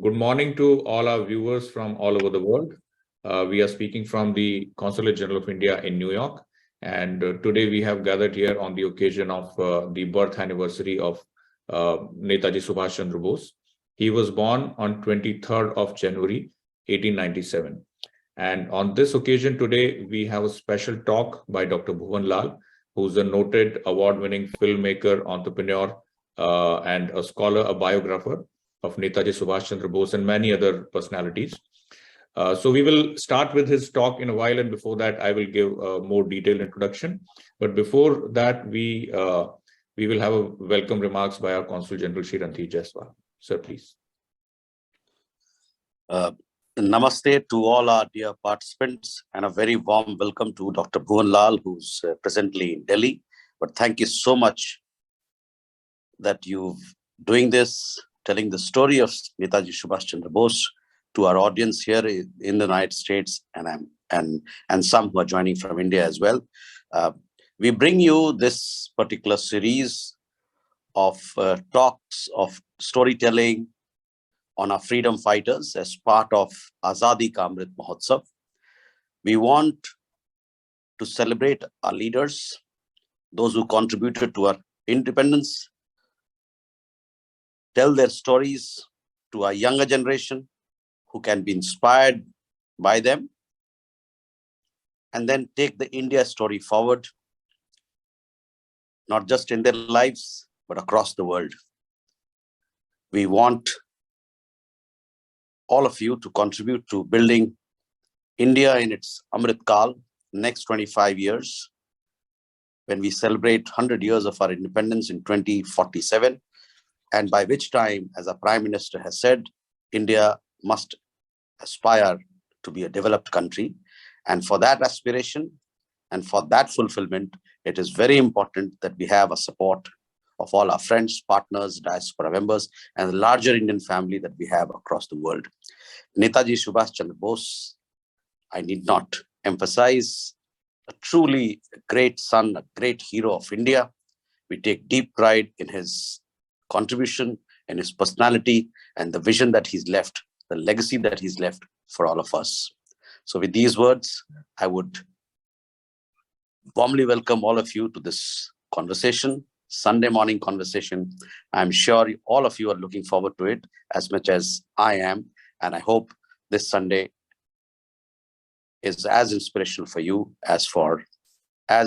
Good morning to all our viewers from all over the world. We are speaking from the Consulate General of India in New York. And today we have gathered here on the occasion of the birth anniversary of Netaji Subhas Chandra Bose. He was born on 23rd of January, 1897. And on this occasion today, we have a special talk by Dr. Bhuvan Lall, who's a noted award-winning filmmaker, entrepreneur, and a scholar, a biographer of Netaji Subhas Chandra Bose and many other personalities. So we will start with his talk in a while, and before that, I will give a more detailed introduction. But before that, we will have a welcome remarks by our Consul General Shri Ranjit Jaiswal. Sir, please. Namaste to all our dear participants, and a very warm welcome to Dr. Bhuvan Lall, who's presently in Delhi. But thank you so much that you're doing this, telling the story of Netaji Subhas Chandra Bose to our audience here in the United States and some who are joining from India as well. We bring you this particular series of talks of storytelling on our freedom fighters as part of Azadi Ka Amrit Mahotsav. We want to celebrate our leaders, those who contributed to our independence, tell their stories to our younger generation who can be inspired by them, and then take the India story forward, not just in their lives, but across the world. We want all of you to contribute to building India in its Amrit Kal, next 25 years, when we celebrate 100 years of our independence in 2047, and by which time, as our Prime Minister has said, India must aspire to be a developed country. And for that aspiration and for that fulfillment, it is very important that we have a support of all our friends, partners, diaspora members, and the larger Indian family that we have across the world. Netaji Subhas Chandra Bose, I need not emphasize, a truly great son, a great hero of India. We take deep pride in his contribution, in his personality, and the vision that he's left, the legacy that he's left for all of us. So with these words, I would warmly welcome all of you to this conversation, Sunday morning conversation. I'm sure all of you are looking forward to it as much as I am. And I hope this Sunday is as inspirational for you as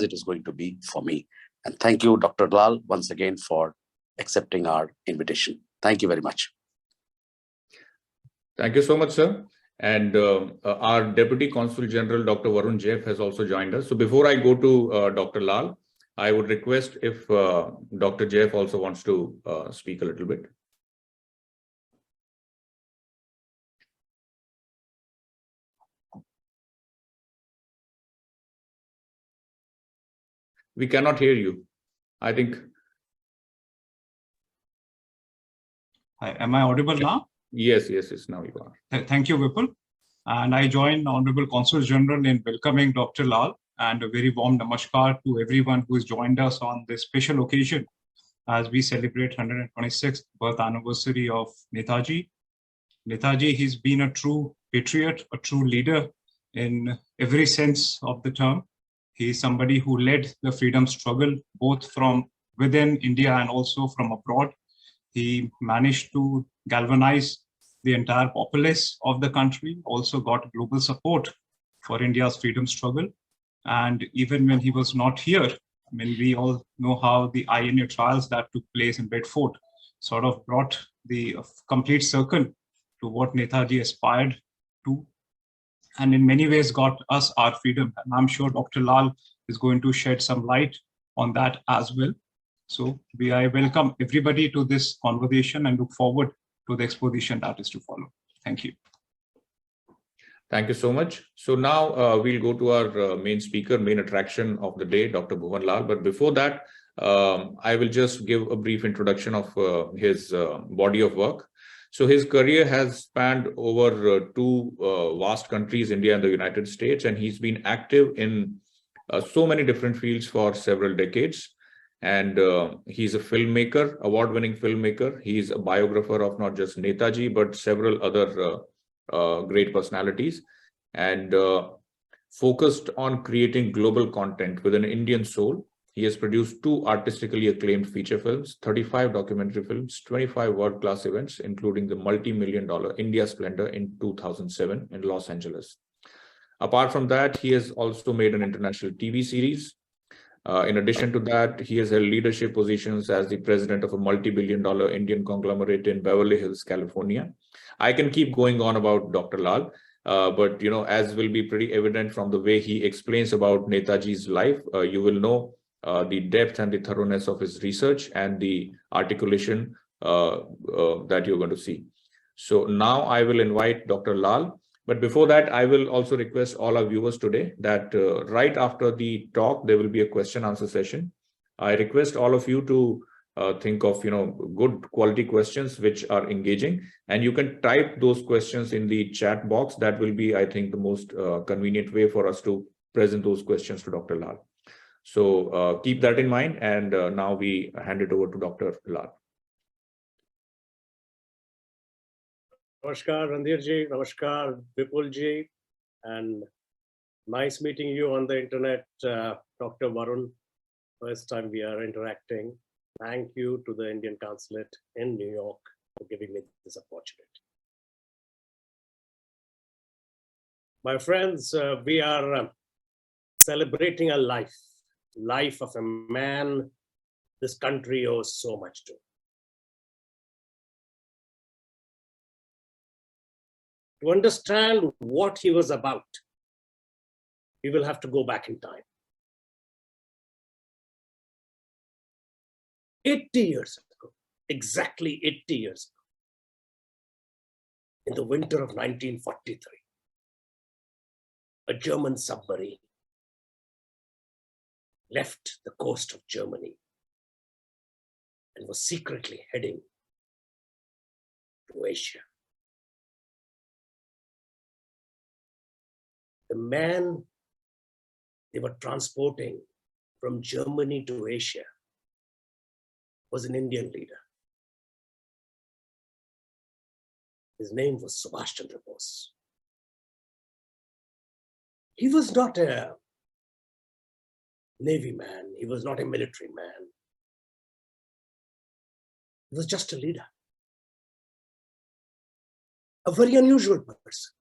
it is going to be for me. And thank you, Dr. Lall, once again for accepting our invitation. Thank you very much. Thank you so much, sir. And our Deputy Consul General, Dr. Varun Jeff, has also joined us. So before I go to Dr. Lall, I would request if Dr. Jeff also wants to speak a little bit. We cannot hear you, I think. Hi, am I audible now? Yes, now you are. Thank you, Vipul. And I join Honorable Consul General in welcoming Dr. Lall, and a very warm namaskar to everyone who has joined us on this special occasion as we celebrate 126th birth anniversary of Netaji. Netaji, he's been a true patriot, a true leader in every sense of the term. He is somebody who led the freedom struggle, both from within India and also from abroad. He managed to galvanize the entire populace of the country, also got global support for India's freedom struggle. And even when he was not here, I mean, we all know how the INA trials that took place in Bedford sort of brought the complete circle to what Netaji aspired to, and in many ways got us our freedom. And I'm sure Dr. Lall is going to shed some light on that as well. So I welcome everybody to this conversation and look forward to the exposition that is to follow. Thank you. Thank you so much. So now we'll go to our main speaker, main attraction of the day, Dr. Bhuvan Lall. But before that, I will just give a brief introduction of his body of work. So his career has spanned over two vast countries, India and the United States, and he's been active in so many different fields for several decades. And he's a filmmaker, award-winning filmmaker. He's a biographer of not just Netaji, but several other great personalities, and focused on creating global content with an Indian soul. He has produced 2 artistically acclaimed feature films, 35 documentary films, 25 world-class events, including the multi-million-dollar India Splendor in 2007 in Los Angeles. Apart from that, he has also made an international TV series. In addition to that, he has held leadership positions as the president of a multi-billion-dollar Indian conglomerate in Beverly Hills, California. I can keep going on about Dr. Lal, but as will be pretty evident from the way he explains about Netaji's life, you will know the depth and the thoroughness of his research and the articulation that you're going to see. So now I will invite Dr. Lal. But before that, I will also request all our viewers today that right after the talk, there will be a question answer session. I request all of you to think of good quality questions which are engaging, and you can type those questions in the chat box. That will be, I think, the most convenient way for us to present those questions to Dr. Lal. So keep that in mind, and now we hand it over to Dr. Lal. Namaskar, Randhirji. Namaskar, Vipulji. And nice meeting you on the internet, Dr. Varun. First time we are interacting. Thank you to the Indian Consulate in New York for giving me this opportunity. My friends, we are celebrating a life of a man this country owes so much to. To understand what he was about, we will have to go back in time. 80 years ago, exactly 80 years ago, in the winter of 1943, a German submarine left the coast of Germany and was secretly heading to Asia. The man they were transporting from Germany to Asia was an Indian leader. His name was Subhas Chandra Bose. He was not a Navy man. He was not a military man. He was just a leader. A very unusual person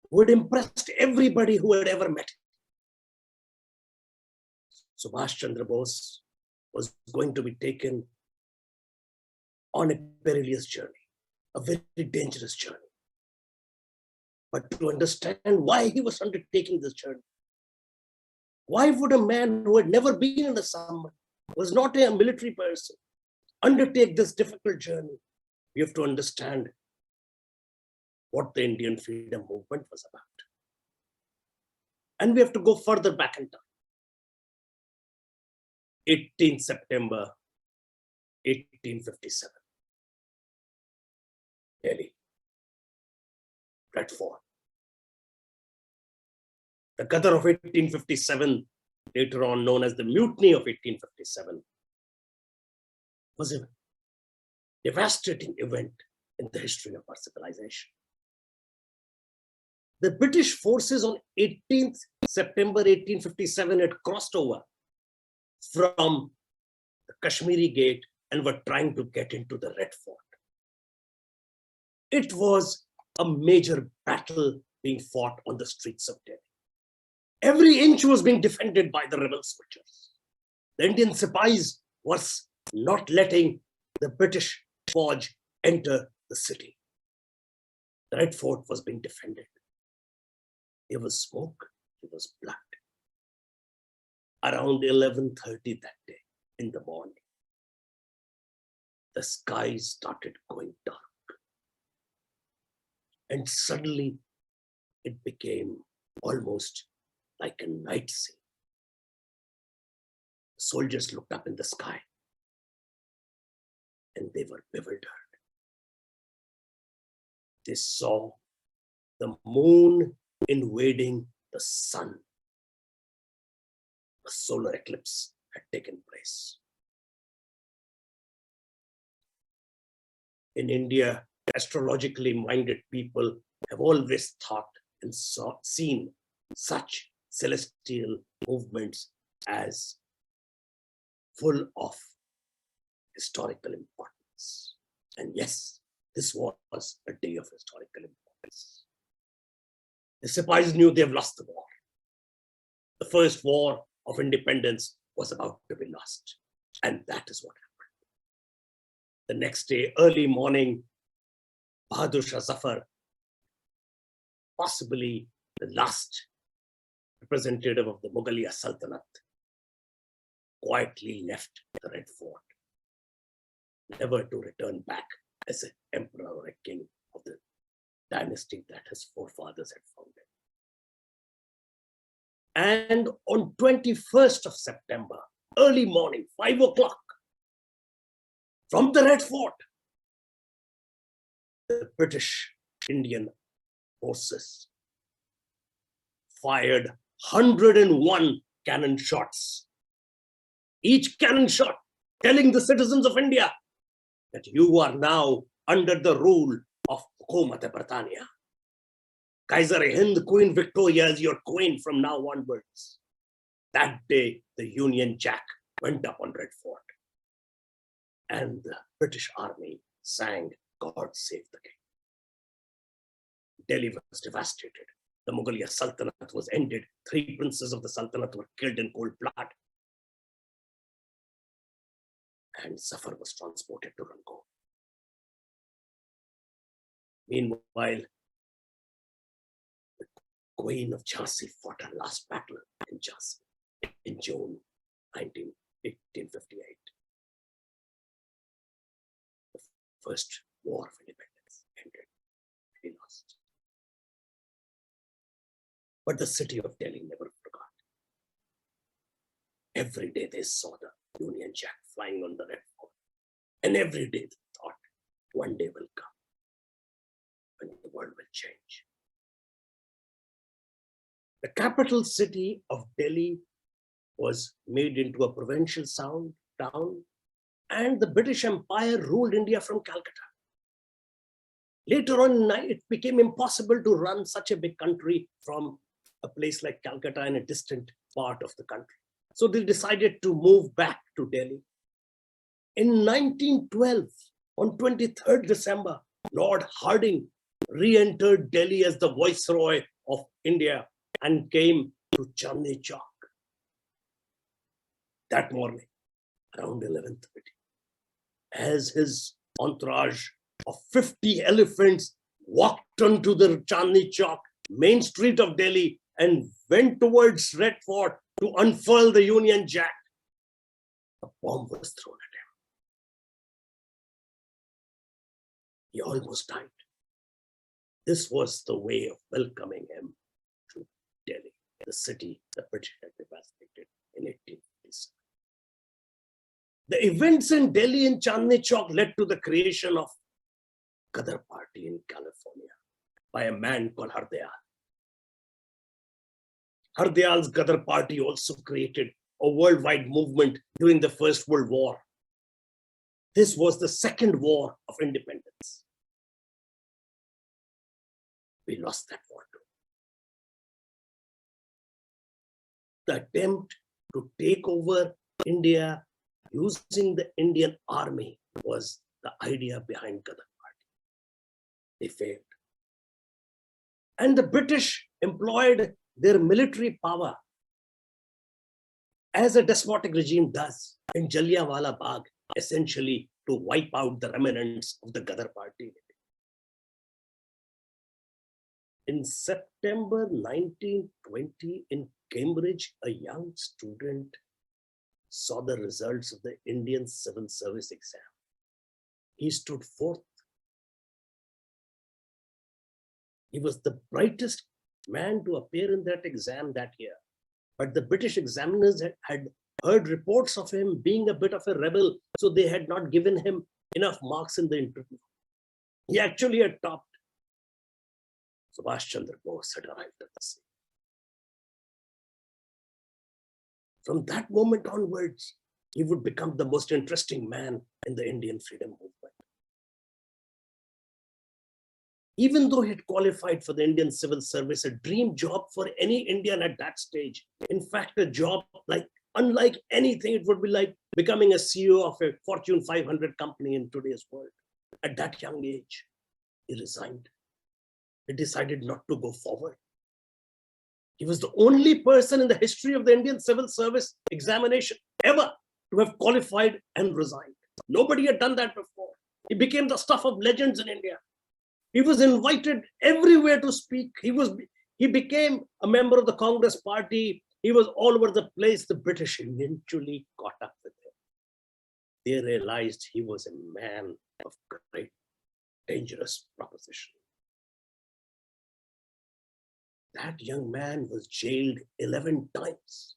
who had impressed everybody who had ever met him. Subhas Chandra Bose was going to be taken on a perilous journey, a very dangerous journey. But to understand why he was undertaking this journey, why would a man who had never been in a submarine, was not a military person, undertake this difficult journey? We have to understand what the Indian freedom movement was about. And we have to go further back in time. 18th September, 1857. Delhi, Red Fort. The Qadar of 1857, later on known as the Mutiny of 1857, was a devastating event in the history of our civilization. The British forces on 18th September 1857 had crossed over from the Kashmiri Gate and were trying to get into the Red Fort. It was a major battle being fought on the streets of Delhi. Every inch was being defended by the rebel soldiers. The Indian Sipais was not letting the British Fauj enter the city. The Red Fort was being defended. There was smoke, there was blood. Around 11:30 that day in the morning, the sky started going dark. And suddenly it became almost like a night scene. The soldiers looked up in the sky and they were bewildered. They saw the moon invading the sun. A solar eclipse had taken place. In India, astrologically minded people have always thought and seen such celestial movements as full of historical importance. And yes, this was a day of historical importance. The Sipahis knew they've lost the war. The first war of independence was about to be lost. And that is what happened. The next day, early morning, Bahadur Shah Zafar, possibly the last representative of the Mughal Sultanate, quietly left the Red Fort, never to return back as an emperor or a king of the dynasty that his forefathers had founded. And on 21st of September, early morning, 5 o'clock, from the Red Fort, the British Indian forces fired 101 cannon shots. Each cannon shot telling the citizens of India that you are now under the rule of Hukumat-e-Britannia. Kaiser-e-Hind, Queen Victoria is your queen from now onwards. That day, the Union Jack went up on Red Fort. And the British Army sang, God Save the King. Delhi was devastated. The Mughal Sultanate was ended. 3 princes of the Sultanate were killed in cold blood. And Zafar was transported to Rangoon. Meanwhile, the Queen of Jhansi fought her last battle in Jhansi in June 1858. The first war of independence ended. We lost. But the city of Delhi never forgot. Every day they saw the Union Jack flying on the Red Fort. And every day they thought, one day will come when the world will change. The capital city of Delhi was made into a provincial town, and the British Empire ruled India from Calcutta. Later on, it became impossible to run such a big country from a place like Calcutta in a distant part of the country. So they decided to move back to Delhi. In 1912, on 23rd December, Lord Hardinge re-entered Delhi as the Viceroy of India and came to Chandni Chowk. That morning, around 11:30, as his entourage of 50 elephants walked onto the Chandni Chowk, main street of Delhi, and went towards Red Fort to unfurl the Union Jack, a bomb was thrown at him. He almost died. This was the way of welcoming him to Delhi, the city the British had devastated in 1857. The events in Delhi and Chandni Chowk led to the creation of Ghadar Party in California by a man called Hardayal. Hardayal's Ghadar Party also created a worldwide movement during the First World War. This was the second war of independence. We lost that war too. The attempt to take over India using the Indian army was the idea behind Ghadar Party. They failed. And the British employed their military power as a despotic regime does in Jallianwala Bagh, essentially to wipe out the remnants of the Ghadar Party. In September 1920 in Cambridge, a young student saw the results of the Indian Civil Service exam. He stood 4th. He was the brightest man to appear in that exam that year. But the British examiners had heard reports of him being a bit of a rebel, so they had not given him enough marks in the interview. He actually had topped. Subhas Chandra Bose had arrived at the scene. From that moment onwards, he would become the most interesting man in the Indian freedom movement. Even though he had qualified for the Indian civil service, a dream job for any Indian at that stage, in fact, a job unlike anything, it would be like becoming a CEO of a Fortune 500 company in today's world. At that young age, he resigned. He decided not to go forward. He was the only person in the history of the Indian civil service examination ever to have qualified and resigned. Nobody had done that before. He became the stuff of legends in India. He was invited everywhere to speak. He became a member of the Congress party. He was all over the place. The British eventually caught up with him. They realized he was a man of great, dangerous proposition. That young man was jailed 11 times.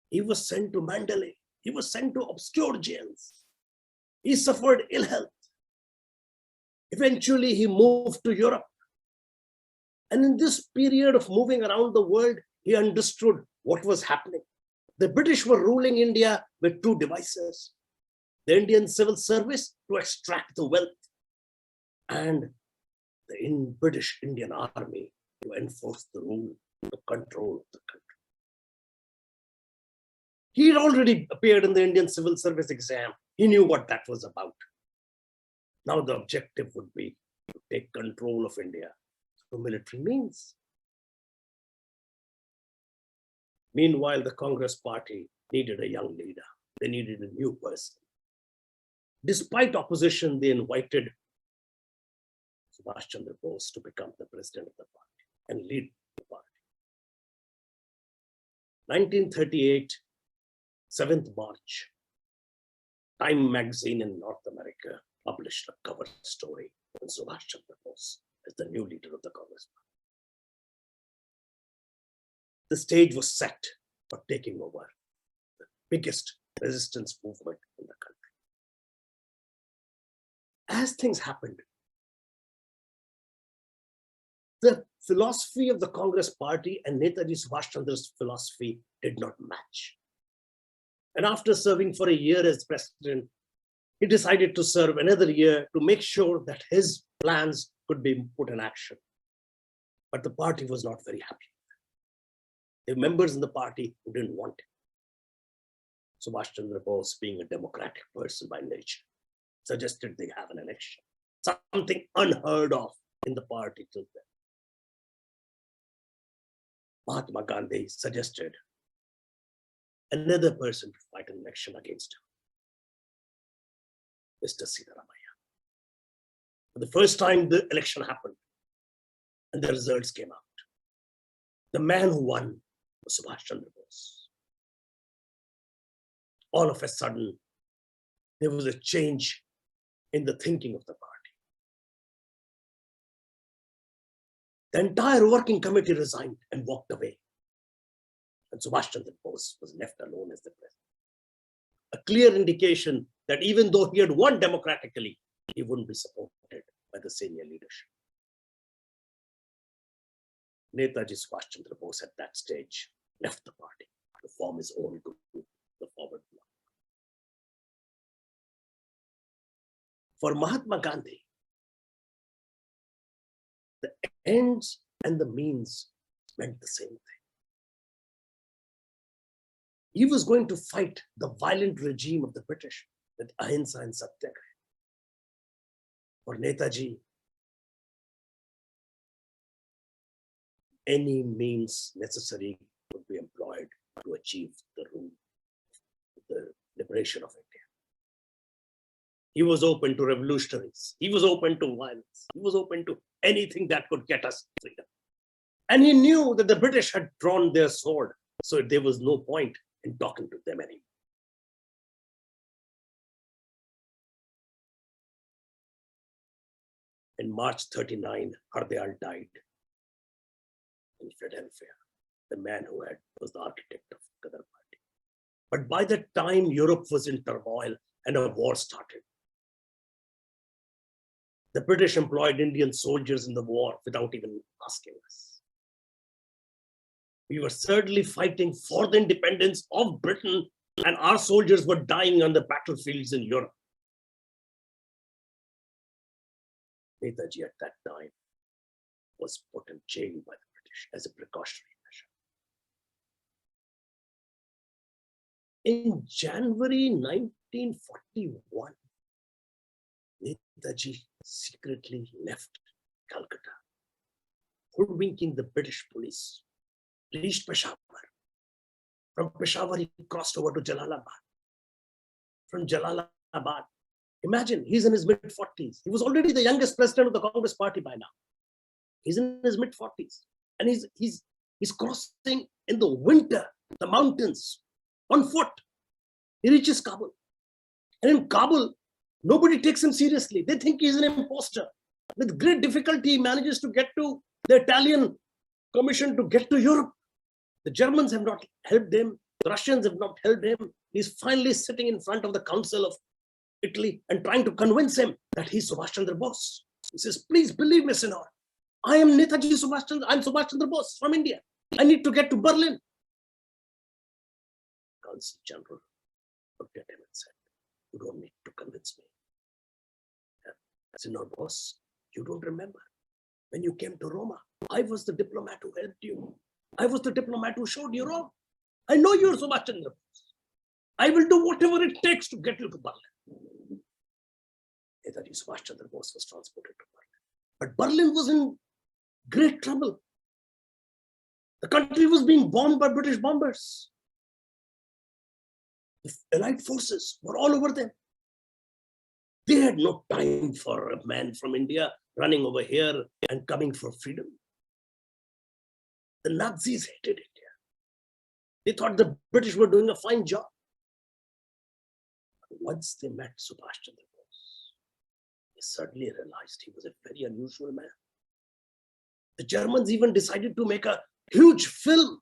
He was sent to Mandalay. He was sent to obscure jails. He suffered ill health. Eventually, he moved to Europe. And in this period of moving around the world, he understood what was happening. The British were ruling India with two devices: the Indian civil service to extract the wealth, and the British Indian army to enforce the rule, the control of the country. He had already appeared in the Indian civil service exam. He knew what that was about. Now the objective would be to take control of India through military means. Meanwhile, the Congress party needed a young leader. They needed a new person. Despite opposition, they invited Subhas Chandra Bose to become the president of the party and lead the party. 1938, 7th March, Time magazine in North America published a cover story on Subhas Chandra Bose as the new leader of the Congress party. The stage was set for taking over the biggest resistance movement in the country. As things happened, the philosophy of the Congress party and Netaji Subhas Chandra's philosophy did not match. And after serving for a year as president, he decided to serve another year to make sure that his plans could be put in action. But the party was not very happy. There were members in the party who didn't want it. Subhas Chandra Bose, being a democratic person by nature, suggested they have an election, something unheard of in the party till then. Mahatma Gandhi suggested another person to fight an election against him, Mr. Siddharamaiah. For the first time, the election happened and the results came out. The man who won was Subhas Chandra Bose. All of a sudden, there was a change in the thinking of the party. The entire working committee resigned and walked away. And Subhas Chandra Bose was left alone as the president. A clear indication that even though he had won democratically, he wouldn't be supported by the senior leadership. Netaji Subhas Chandra Bose at that stage left the party to form his own group, the Forward Bloc. For Mahatma Gandhi, the ends and the means meant the same thing. He was going to fight the violent regime of the British with ahimsa and satyagraha. For Netaji, any means necessary would be employed to achieve the rule, the liberation of India. He was open to revolutionaries. He was open to violence. He was open to anything that could get us freedom. And he knew that the British had drawn their sword, so there was no point in talking to them anymore. In March 39, Hardayal died in Philadelphia, the man who was the architect of the Ghadar party. But by that time, Europe was in turmoil and a war started. The British employed Indian soldiers in the war without even asking us. We were certainly fighting for the independence of Britain, and our soldiers were dying on the battlefields in Europe. Netaji at that time was put in jail by the British as a precautionary measure. In January 1941, Netaji secretly left Calcutta, hoodwinking the British police, reached Peshawar. From Peshawar, he crossed over to Jalalabad. From Jalalabad, imagine, he's in his mid-40s. He was already the youngest president of the Congress party by now. He's in his mid-40s. And he's crossing in the winter, the mountains, on foot. He reaches Kabul. And in Kabul, nobody takes him seriously. They think he's an imposter. With great difficulty, he manages to get to the Italian commission to get to Europe. The Germans have not helped him. The Russians have not helped him. He's finally sitting in front of the Council of Italy and trying to convince him that he's Subhas Chandra Bose. He says, please believe me, Senor. I am Netaji Subhas Chandra. I'm Subhas Chandra Bose from India. I need to get to Berlin. Consul General looked at him and said, you don't need to convince me. Senor Bose, you don't remember. When you came to Roma, I was the diplomat who helped you. I was the diplomat who showed you Rome. I know you're Subhas Chandra Bose. I will do whatever it takes to get you to Berlin. Netaji Subhas Chandra Bose was transported to Berlin. But Berlin was in great trouble. The country was being bombed by British bombers. The Allied forces were all over them. They had no time for a man from India running over here and coming for freedom. The Nazis hated India. They thought the British were doing a fine job. But once they met Subhas Chandra Bose, they suddenly realized he was a very unusual man. The Germans even decided to make a huge film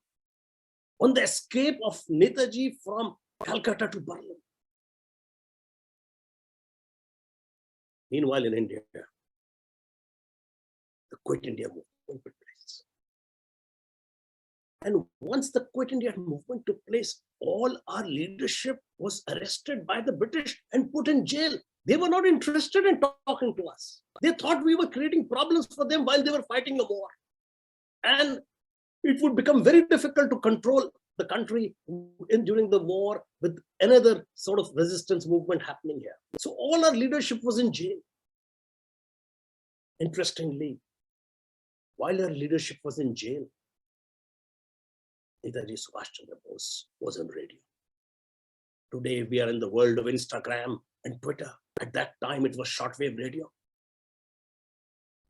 on the escape of Netaji from Calcutta to Berlin. Meanwhile, in India, the Quit India movement took place. And once the Quit India movement took place, all our leadership was arrested by the British and put in jail. They were not interested in talking to us. They thought we were creating problems for them while they were fighting a war. And it would become very difficult to control the country during the war with another sort of resistance movement happening here. So all our leadership was in jail. Interestingly, while our leadership was in jail, Netaji Subhas Chandra Bose was on radio. Today we are in the world of Instagram and Twitter. At that time it was shortwave radio.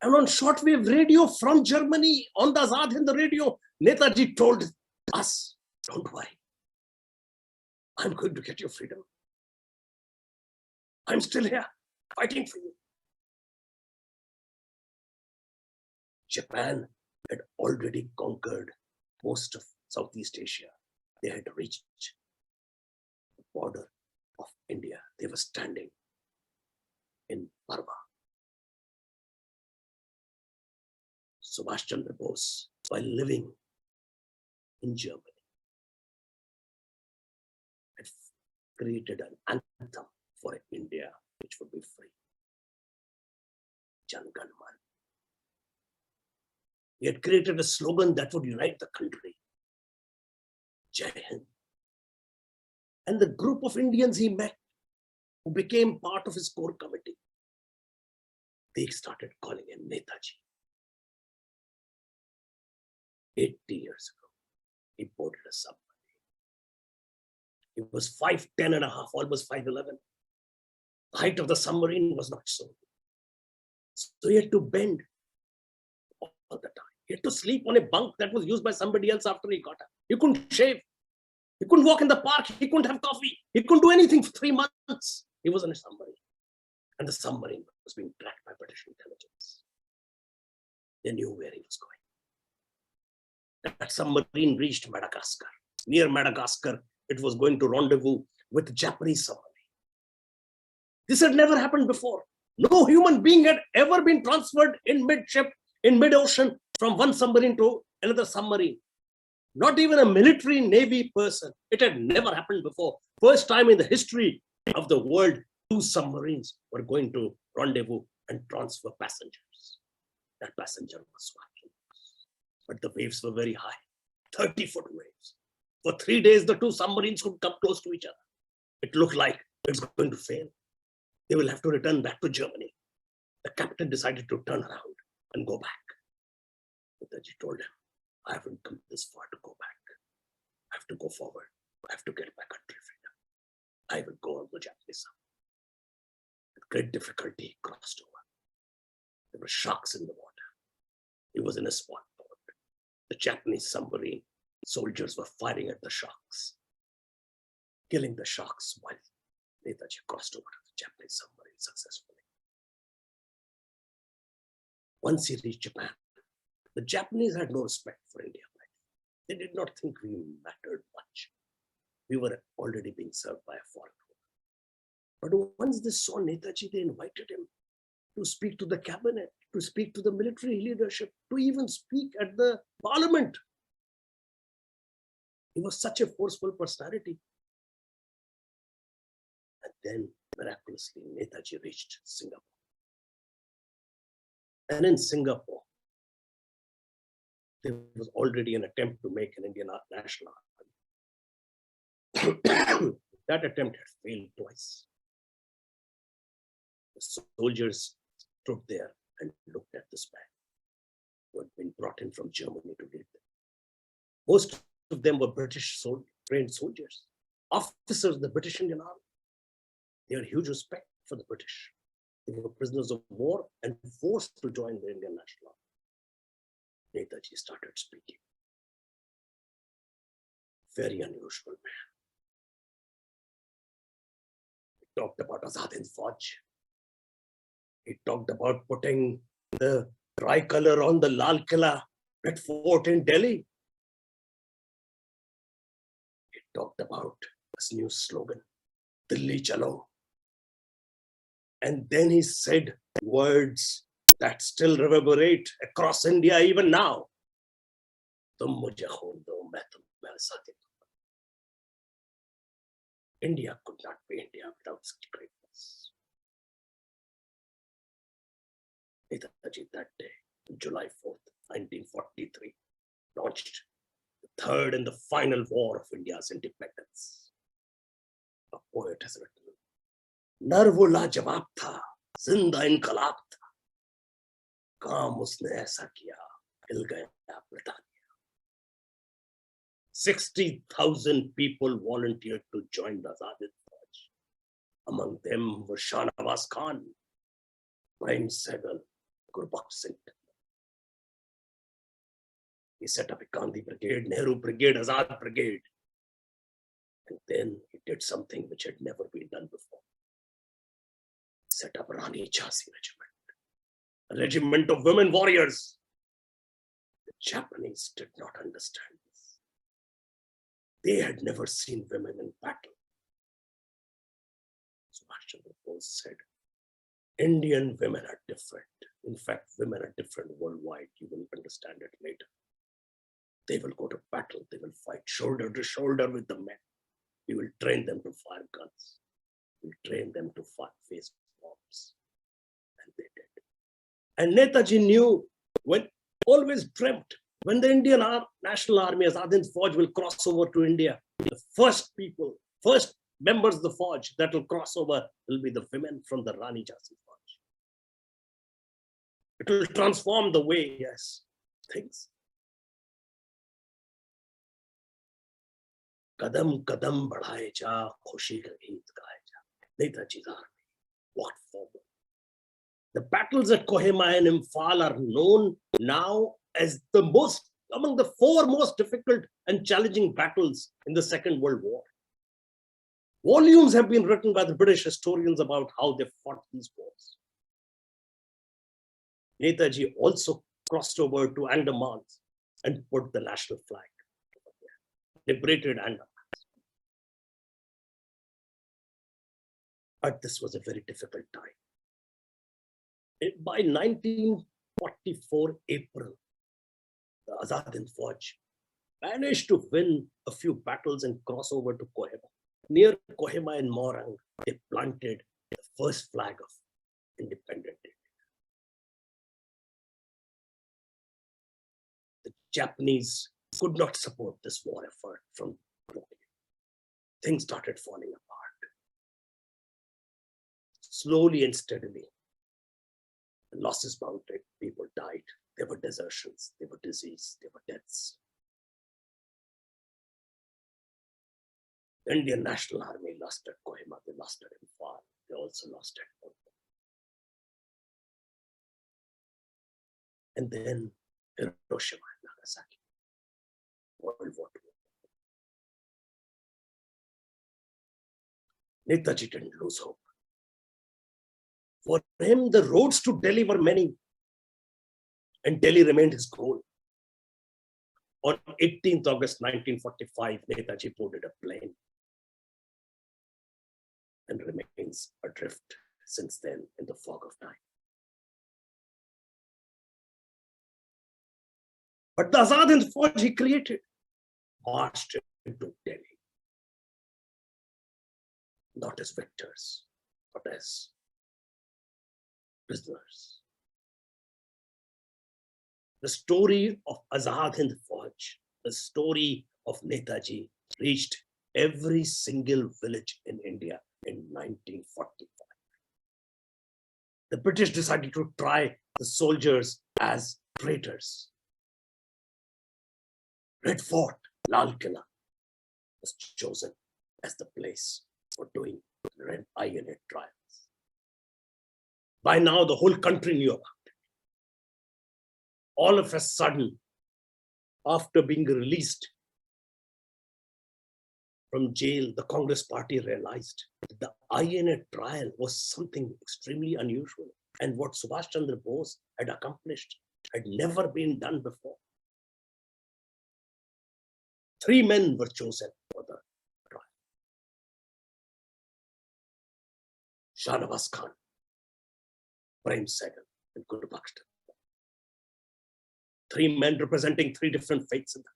And on shortwave radio from Germany, on the Azad Hind radio, Netaji told us, don't worry, I'm going to get your freedom. I'm still here, fighting for you. Japan had already conquered most of Southeast Asia. They had reached the border of India. They were standing in Parva. Subhas Chandra Bose, while living in Germany, had created an anthem for India which would be free. Jan Gan Man. He had created a slogan that would unite the country. Jai Hind. And the group of Indians he met, who became part of his core committee, they started calling him Netaji. 80 years ago, he boarded a submarine. He was 5'10 and a half, almost 5'11. The height of the submarine was not so. So he had to bend all the time. He had to sleep on a bunk that was used by somebody else after he got up. He couldn't shave. He couldn't walk in the park. He couldn't have coffee. He couldn't do anything for 3 months. He was in a submarine. And the submarine was being tracked by British intelligence. They knew where he was going. That submarine reached Madagascar. Near Madagascar, it was going to rendezvous with the Japanese submarine. This had never happened before. No human being had ever been transferred in mid-ship, in mid-ocean, from one submarine to another submarine. Not even a military navy person. It had never happened before. First time in the history of the world, 2 submarines were going to rendezvous and transfer passengers. That passenger was Subhas. But the waves were very high, 30-foot waves. For 3 days, the 2 submarines could come close to each other. It looked like it's going to fail. They will have to return back to Germany. The captain decided to turn around and go back. Netaji told him, I haven't come this far to go back. I have to go forward. I have to get my country freedom. I will go on the Japanese side. With great difficulty, he crossed over. There were sharks in the water. He was in a small boat. The Japanese submarine soldiers were firing at the sharks, killing the sharks while Netaji crossed over to the Japanese submarine successfully. Once he reached Japan, the Japanese had no respect for India. They did not think we mattered much. We were already being served by a foreign ruler. But once they saw Netaji, they invited him to speak to the cabinet, to speak to the military leadership, to even speak at the parliament. He was such a forceful personality. And then, miraculously, Netaji reached Singapore. And in Singapore, there was already an attempt to make an Indian national army. That attempt had failed twice. The soldiers stood there and looked at this man who had been brought in from Germany to lead them. Most of them were British trained soldiers, officers of the British Indian Army. They had huge respect for the British. They were prisoners of war and forced to join the Indian National Army. Netaji started speaking. Very unusual man. He talked about Azad Hind Fauj. He talked about putting the tricolor on the Lal Killa, Red Fort in Delhi. He talked about his new slogan, Dilli Chalo. And then he said words that still reverberate across India even now. India could not be India without such greatness. Netaji that day, July 4th, 1943, launched the third and the final war of India's independence. A poet has written, नर वो लाजवाब था, जिंदा इनकलाब था, काम उसने ऐसा किया, हिल गया Britannia. 60,000 people volunteered to join the Azad Hind Fauj. Among them were Shah Nawaz Khan, Prime Sehgal, Gurbaksh Singh. He set up a Gandhi Brigade, Nehru Brigade, Azad Brigade. And then he did something which had never been done before. Set up Rani Jhansi Regiment, a regiment of women warriors. The Japanese did not understand this. They had never seen women in battle. Subhas Chandra Bose said, Indian women are different. In fact, women are different worldwide. You will understand it later. They will go to battle. They will fight shoulder to shoulder with the men. We will train them to fire guns. We will train them to face bombs. And they did. And Netaji knew, always dreamt, when the Indian National Army, Azad Hind Fauj, will cross over to India, the first members of the Fauj that will cross over will be the women from the Rani Jhansi Fauj. It will transform the way, yes, things. Kadam kadam badhaye ja, khushi ka geet gaye ja. Netaji's army walked forward. The battles at Kohima and Imphal are known now as among the 4 most difficult and challenging battles in the Second World War. Volumes have been written by the British historians about how they fought these wars. Netaji also crossed over to Andaman and put the national flag over there, liberated Andaman. But this was a very difficult time. By 1944 April, the Azad Hind Fauj managed to win a few battles and cross over to Kohima. Near Kohima in Morang, they planted the first flag of independent India. The Japanese could not support this war effort from Tokyo. Things started falling apart. Slowly and steadily, the losses mounted, people died, there were desertions, there were disease, there were deaths. The Indian National Army lost at Kohima, they lost at Imphal, they also lost at Kolkata. And then Hiroshima and Nagasaki, World War II. Netaji didn't lose hope. For him, the roads to Delhi were many, and Delhi remained his goal. On 18th August 1945, Netaji boarded a plane and remains adrift since then in the fog of night. But the Azad Hind Fauj he created marched into Delhi, not as victors, but as prisoners. The story of Azad Hind Fauj, the story of Netaji, reached every single village in India in 1945. The British decided to try the soldiers as traitors. Red Fort, Lal Killa, was chosen as the place for doing red ironed trials. By now, the whole country knew about it. All of a sudden, after being released from jail, the Congress party realized that the ironed trial was something extremely unusual, and what Subhas Chandra Bose had accomplished had never been done before. 3 men were chosen for the trial. Shahnawaz Khan, Prem Sehgal, and Guru Bakhsh. 3 men representing 3 different faiths in the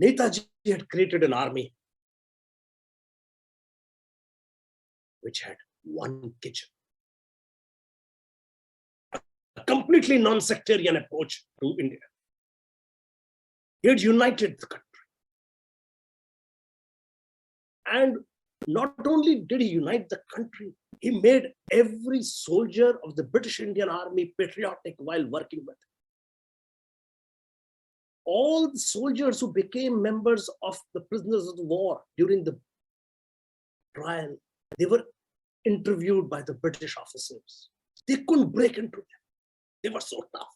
country. Netaji had created an army which had one kitchen, a completely non-sectarian approach to India. He had united the country. And not only did he unite the country, he made every soldier of the British Indian Army patriotic while working with him. All the soldiers who became members of the prisoners of the war during the trial, they were interviewed by the British officers. They couldn't break into them. They were so tough.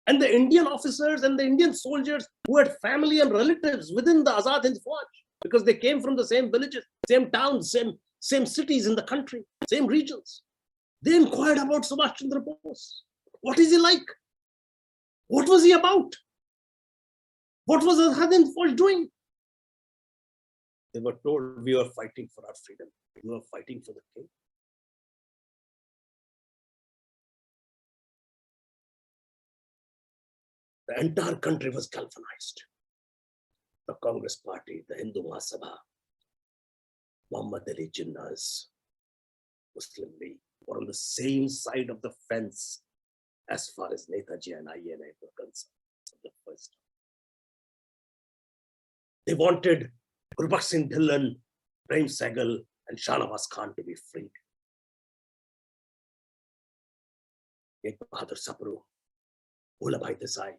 And the Indian officers and the Indian soldiers who had family and relatives within the Azad Hind Fauj, because they came from the same villages, same towns, same cities in the country, same regions. They inquired about Subhas Chandra Bose. What is he like? What was he about? What was Azad Hind Fauj doing? They were told, we were fighting for our freedom. We were fighting for the king. The entire country was galvanized. The Congress party, the Hindu Mahasabha, Muhammad Ali Jinnah's Muslim League were on the same side of the fence as far as Netaji and INA were concerned. The first. They wanted Gurbakh Singh Dhillon, Prem Sehgal, and Shahnawaz Khan to be freed. Ek Bahadur Sapru, Bhulabhai Desai,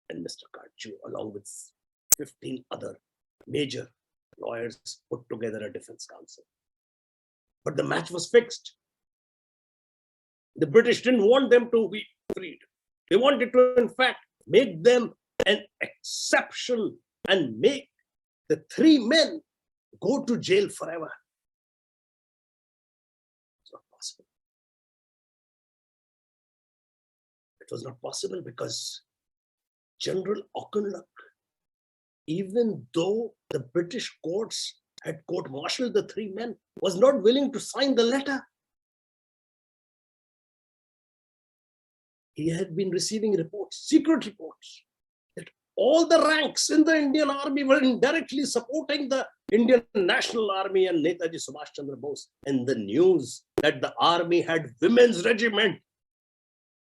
and Mr. Karchu, along with 15 other major lawyers, put together a defense council. But the match was fixed. The British didn't want them to be freed. They wanted to, in fact, make them an exception and make the 3 men go to jail forever. It's not possible. It was not possible because General Auchinleck, even though the British courts had court-martialed the 3 men, was not willing to sign the letter. he had been receiving reports, secret reports, that all the ranks in the Indian army were indirectly supporting the Indian National Army and Netaji Subhas Chandra Bose. And the news that the army had women's regiment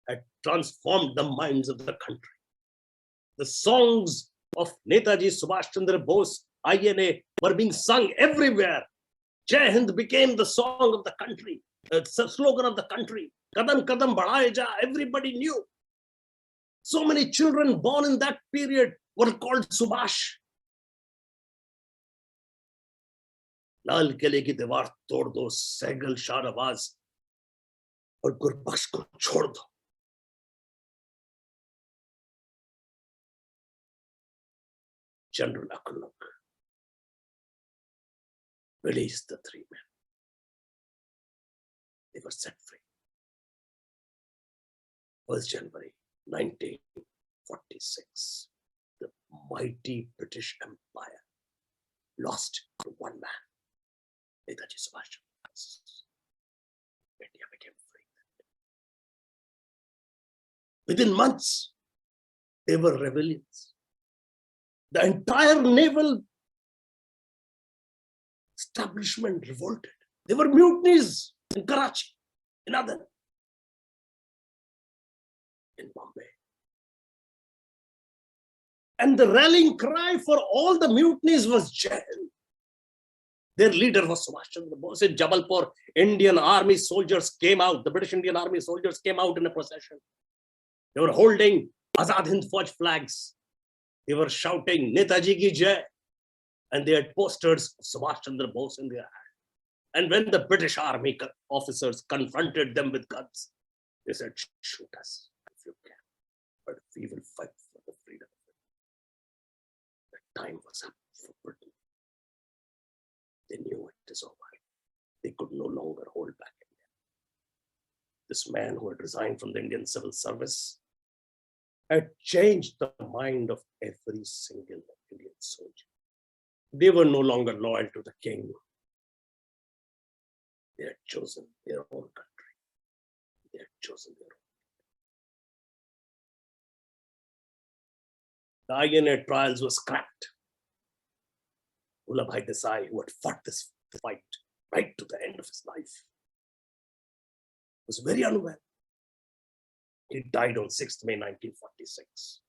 had transformed the minds of the country. The songs of Netaji Subhas Chandra Bose, INA, were being sung everywhere. Jai Hind became the song of the country, the slogan of the country. Kadam kadam badhaye ja, everybody knew. So many children born in that period were called Subhash. लाल किले की दीवार तोड़ दो, सैगल शाहनवाज और गुरबख्श को छोड़ दो. General Akunuk released the three men. They were set free. 1st January 1946. The mighty British Empire lost to one man, Netaji Subhas Chandra Bose. India became free. Within months, there were rebellions. The entire naval establishment revolted. There were mutinies in Karachi, in Aden, in Bombay. And the rallying cry for all the mutinies was Jai Hind. Their leader was Subhas Chandra Bose. In Jabalpur, Indian army soldiers came out. The British Indian army soldiers came out in a procession. They were holding Azad Hind Fauj flags. They were shouting Netaji ki Jai, and they had posters of Subhas Chandra Bose in their hand. And when the British army officers confronted them with guns, they said, shoot us if you can, but we will fight for the freedom of it. The time was up for Britain. They knew it is over. They could no longer hold back India. This man who had resigned from the Indian civil service had changed the mind of every single Indian soldier. They were no longer loyal to the king. They had chosen their own country. They had chosen their own. The INA trials were scrapped. Vallabhbhai Desai, who had fought this fight right to the end of his life, was very unwell. He died on 6th May 1946.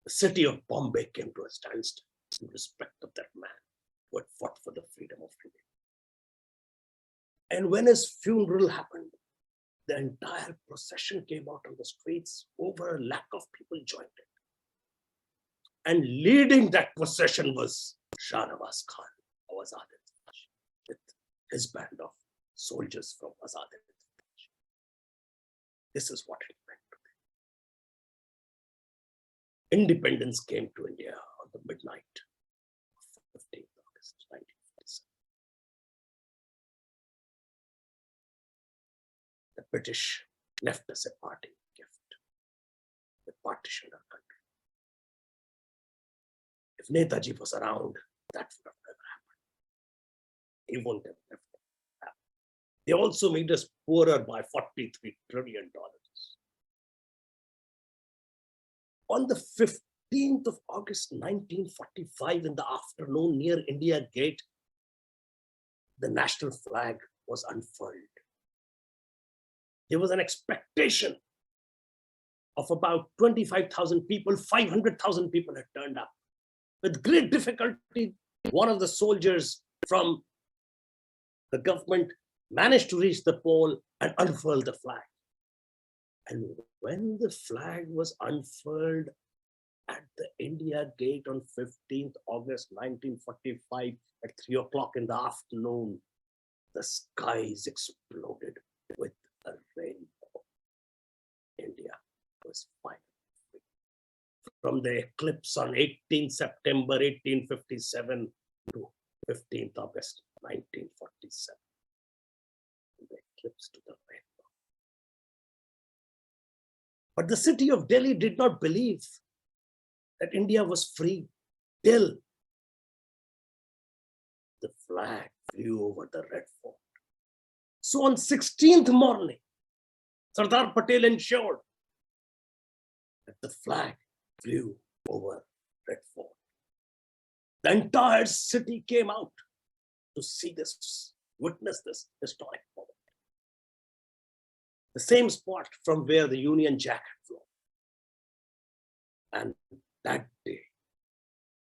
The city of Bombay came to a standstill in respect of that man who had fought for the freedom of India. And when his funeral happened, the entire procession came out on the streets. Over a lakh of people joined it. And leading that procession was Shahnawaz Khan of Azad Hind Fauj, with his band of soldiers from Azad Hind Fauj. This is what it meant to them. Independence came to India on the midnight of 15th August 1947. The British left us a parting gift. They partitioned our country. If Netaji was around, that would have never happened. He wouldn't have left it. They also made us poorer by $43 trillion. On the 15th of August 1945, in the afternoon near India Gate, the national flag was unfurled. There was an expectation of about 25,000 people. 500,000 people had turned up. With great difficulty, one of the soldiers from the government managed to reach the pole and unfurl the flag. And when the flag was unfurled at the India Gate on 15th August 1945 at 3 o'clock in the afternoon, the skies exploded with a rainbow. India was finally free. From the eclipse on 18 September 1857 to 15th August 1947. The eclipse to the rainbow. But the city of Delhi did not believe that India was free till the flag flew over the Red Fort. So on 16th morning, Sardar Patel ensured the flag flew over Red Fort. The entire city came out to see this, witness this historic moment. The same spot from where the Union Jack had flown. And that day,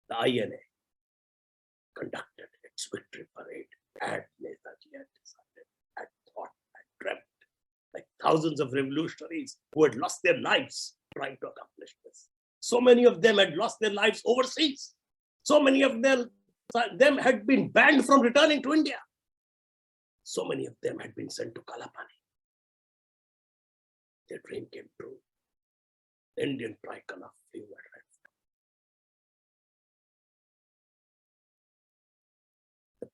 the INA conducted its victory parade at Netaji had decided, had thought, had dreamt, like thousands of revolutionaries who had lost their lives trying to accomplish this. So many of them had lost their lives overseas. So many of them had been banned from returning to India. So many of them had been sent to Kalapani. Their dream came true. The Indian tricolor flew at Red Fort. The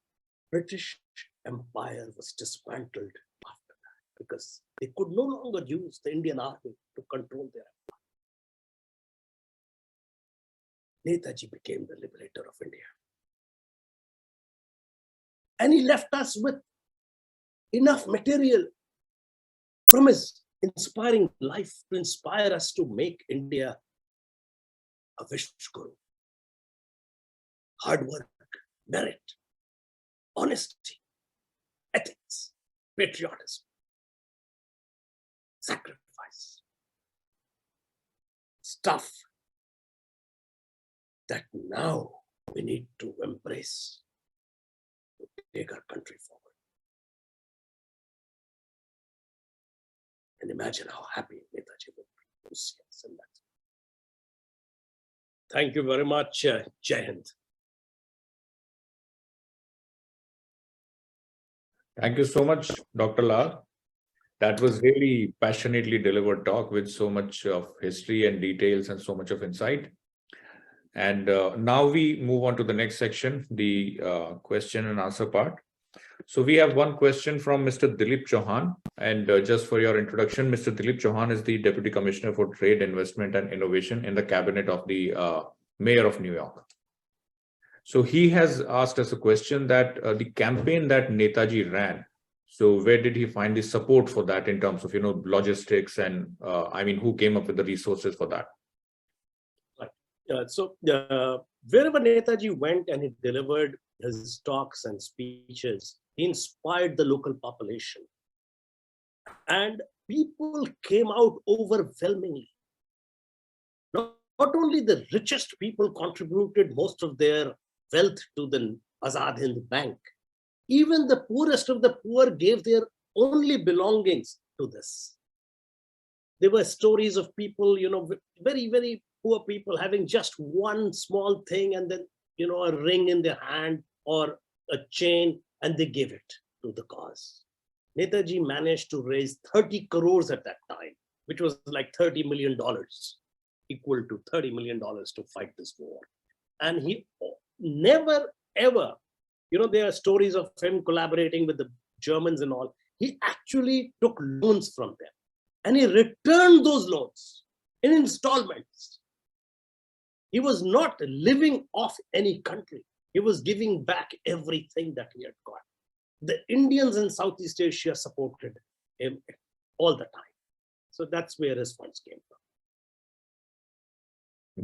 British Empire was dismantled after that because they could no longer use the Indian army to control their empire. Netaji became the liberator of India. And he left us with enough material from his inspiring life to inspire us to make India a Vishnu. Hard work, merit, honesty, ethics, patriotism, sacrifice. Stuff that now we need to embrace to take our country forward. And imagine how happy Netaji would be to see us in that. Thank you very much, Jai Hind. Thank you so much, Dr. Lal. That was really passionately delivered talk with so much of history and details and so much of insight. And now we move on to the next section, the question and answer part. So we have one question from Mr. Dilip Chauhan. And just for your introduction, Mr. Dilip Chauhan is the Deputy Commissioner for Trade, Investment and Innovation in the cabinet of the Mayor of New York. So he has asked us a question that the campaign that Netaji ran, so where did he find the support for that in terms of, logistics and who came up with the resources for that? Wherever Netaji went and he delivered his talks and speeches, he inspired the local population. And people came out overwhelmingly. Not only the richest people contributed most of their wealth to the Azad Hind Bank, even the poorest of the poor gave their only belongings to this. There were stories of people, very, very poor people having just one small thing and then, a ring in their hand or a chain, and they gave it to the cause. Netaji managed to raise 30 crores at that time, which was like $30 million, equal to $30 million to fight this war. And he never, ever, there are stories of him collaborating with the Germans and all. He actually took loans from them and he returned those loans in installments. He was not living off any country. He was giving back everything that he had got. The Indians in Southeast Asia supported him all the time. So that's where his funds came from.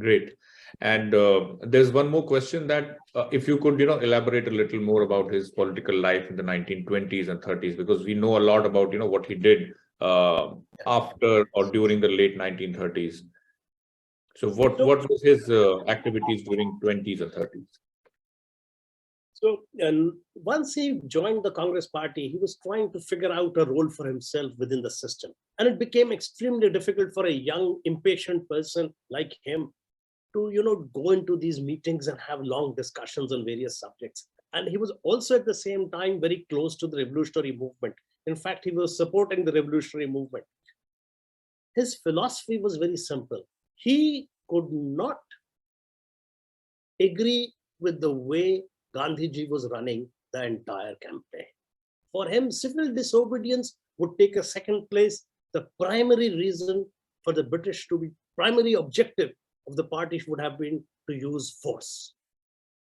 Great. And there's one more question that if you could, elaborate a little more about his political life in the 1920s and 30s, because we know a lot about, what he did after or during the late 1930s. So what was his activities during 20s and 30s? So once he joined the Congress party, he was trying to figure out a role for himself within the system. And it became extremely difficult for a young, impatient person like him to, go into these meetings and have long discussions on various subjects. And he was also at the same time very close to the revolutionary movement. In fact, he was supporting the revolutionary movement. His philosophy was very simple. He could not agree with the way Gandhiji was running the entire campaign. For him, civil disobedience would take a second place. The primary reason for the British to be, primary objective of the party would have been to use force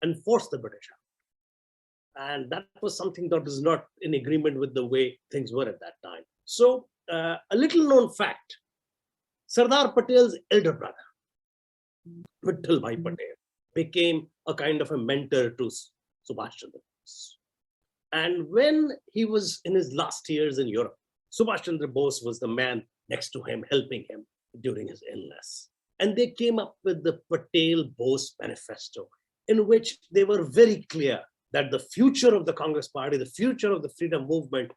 and force the British out. And that was something that was not in agreement with the way things were at that time. So a little known fact, Sardar Patel's elder brother, Vittal Bhai Patel became a kind of a mentor to Subhas Chandra Bose. And when he was in his last years in Europe, Subhas Chandra Bose was the man next to him, helping him during his illness. And they came up with the Patel-Bose Manifesto, in which they were very clear that the future of the Congress Party, the future of the freedom movement